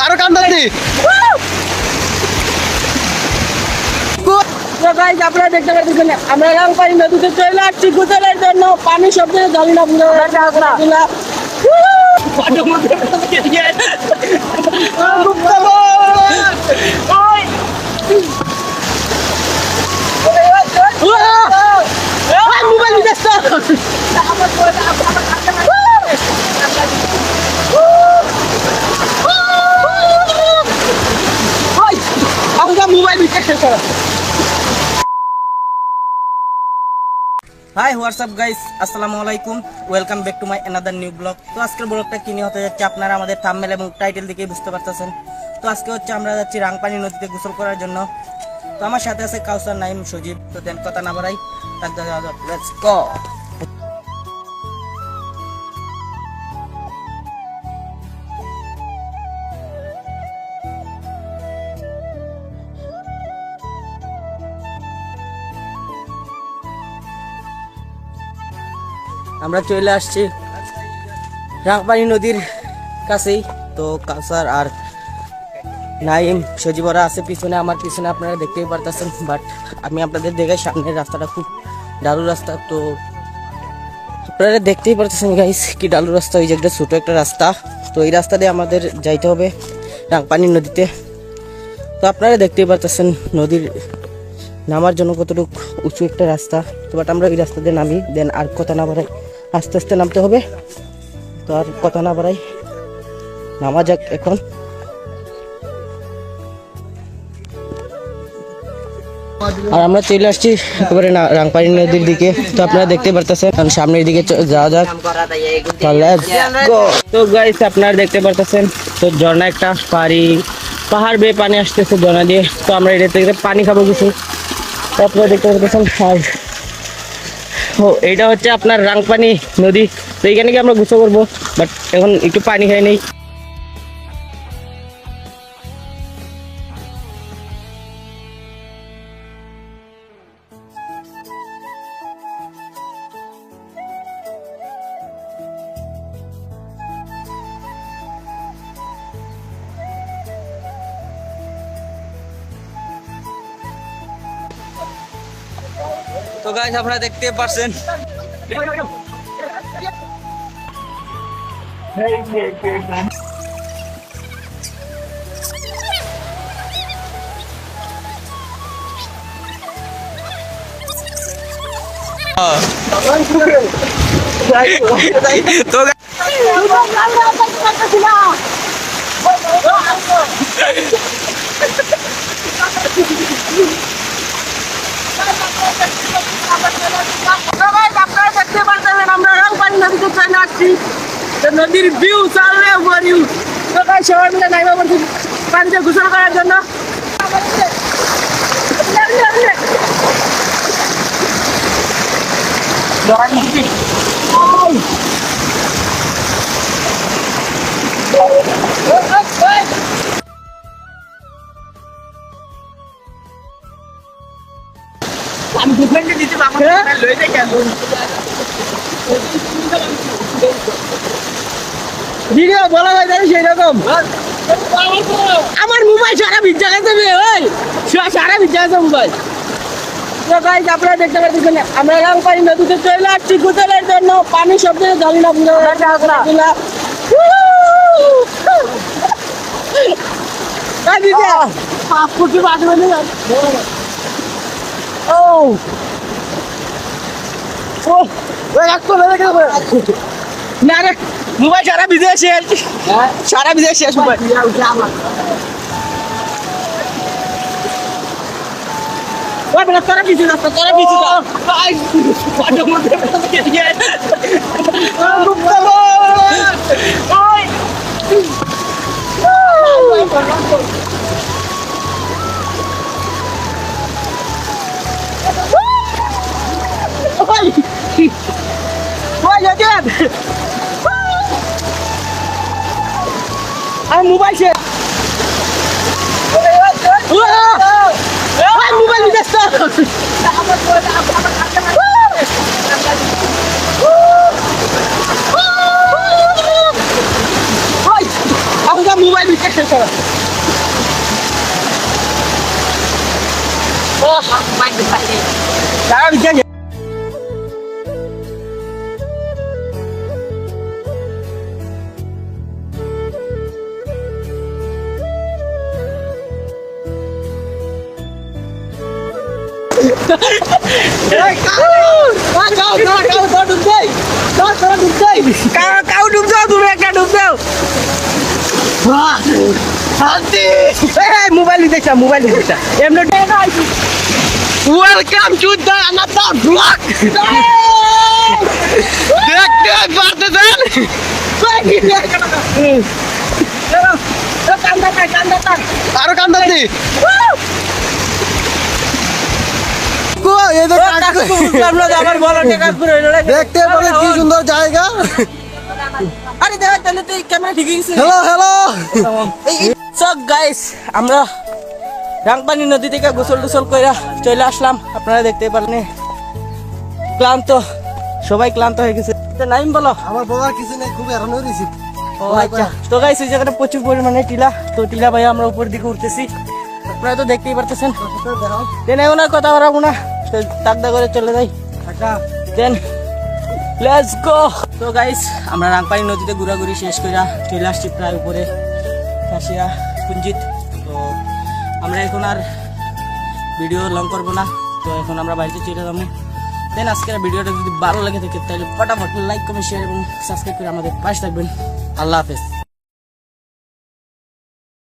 আরো কান্দাচ্ছি। আপনারা দেখতে পাচ্ছেন আমরা রাংপানি নদীতে চলে আসছি গোসলের জন্য। পানি সব জায়গায় জল না পুরো mobile mobile high WhatsApp guys, আসসালামু আলাইকুম, welcome back to my another new blog. তো আজকের ব্লগটা কি নিয়ে হতে যাচ্ছে আপনারা আমাদের থাম্বনেল এবং টাইটেল দেখেই বুঝতে পারতেছেন। তো আজকে হচ্ছে আমরা যাচ্ছি রাংপানি নদীতে গোসল করার জন্য। তো আমার সাথে আছে কাউসার, নাইম, সজীব। তো দেন কথা না বাড়াই, লেটস গো। আমরা চলে আসছি রাংপানি নদীর কাছেই। তো কাউসার আর নাইম, সজীবরা আছে পিছনে, আমার পিছনে আপনারা দেখতেই পারতেছেন। বাট আমি আপনাদের দেখাই সামনের রাস্তাটা খুব ডালু রাস্তা। তো আপনারা দেখতেই পারতেছেন গাইস কি ডালু রাস্তা, ওই যে একটা ছোটো একটা রাস্তা। তো এই রাস্তা দিয়ে আমাদের যাইতে হবে রাংপানি নদীতে। তো আপনারা দেখতেই পারতেছেন নদীর নামার জন্য কতটুকু উঁচু একটা রাস্তা। তো বাট আমরা এই রাস্তা দিয়ে নামি, দেন আর কথা না বাড়াই আস্তে আস্তে নামতে হবে। তো আর কথা না বাড়াই নামা যাক এখন। আর আমরা চলে আসছি একেবারে রাংপানি নদীর দিকে। তো আপনারা দেখতে পারতেছেন সামনের দিকে যাওয়া যাক। তো গাইস আপনারা দেখতে পারতেছেন তো ঝর্ণা একটা পাহাড় বেয়ে পানি আসতেছে ঝর্ণা দিয়ে। তো আমরা এটা থেকে পানি খাবো কিছু। তো আপনারা দেখতে পারতেছেন আর এইটা হচ্ছে আপনার রাংপানি নদী। তো এইখানে কি আমরা গোসল করবো, বাট এখন একটু পানি খাই নেই। তো গাইস আপনারা দেখতে পাচ্ছেন তো আপনারা দেখতে পাচ্ছেন আমরা রাংপানি নদীতে চলে আসছি। নদীর ভিউ চালবে ভিউ। তো গাইস সবাই মিলে নাইবা বলছি পানিতে গোসল করার জন্য। আমি দুখানকে দিতে পারবো না, লয়ে যাই কেন ভিডিও বলা হয় জানি সেই রকম। আমার মোবাইল সারা ভিজা গেছে ওই সারা ভিজা গেছে মোবাইল। তো গাইস আপনারা দেখতে পাচ্ছেন আমরা রাংপানি নদীতে চলে আসছি গোসলের জন্য। পানি সব জায়গায় জল না পুরো না রে মোবাইল সারা ভিজে শেষ, সারা ভিজে শেষ মোবাইল। তোরা পিছু রাস্তা, তোরা পিছু আর মোবাইল শেষ, মোবাইল কাউ ডুব যাও, তুমি একটা ডুব যাও। শান্তি। মোবাইল দেখছা, মোবাইল দেখছা। এমনি welcome to the another blog. দেখতে পারতেছেন? আরো কান্দাতি। আমার বলো টেকা পুরো দেখতে পারে কি সুন্দর জায়গা। আরে দেখ তাহলে তুই ক্যামেরা ঠিক আছে। Hello hello. সো গাইস, আমরা রাংপানি নদী থেকে গোসল টোসল কইরা চলে আসলাম। আপনারা দেখতে পারলেন ক্লান্ত, সবাই ক্লান্ত হয়ে গেছে। তো নাইম বলো। আমার বলার কিছু নেই, খুব আরাম হয়েছি। ও আচ্ছা, তো গাইস এই জায়গাটা প্রচুর পরিমাণে টিলা, তো টিলা ভাই আমরা উপর দিকে উঠতেছি, আপনারা তো দেখতেই পারতেছেন। দেন এখন আর কথা বাড়াবো না, তাকদা করে চলে যাই। Then let's go. তো গাইস আমরা রাংপানি নদীতে ঘোরাঘুরি শেষ কইরা চলে আসছি প্রায় উপরে কাশিয়া কুঞ্জিত। তো আমরা এখন আর ভিডিও লং করবো না, তো এখন আমরা বাড়িতে চলে যাবো। দেন আজকের ভিডিওটা যদি ভালো লাগে থাকে তাহলে ফটাফট লাইক কমেন্ট শেয়ার এবং সাবস্ক্রাইব করে আমাদের পাশে থাকবেন। আল্লাহ হাফেজ।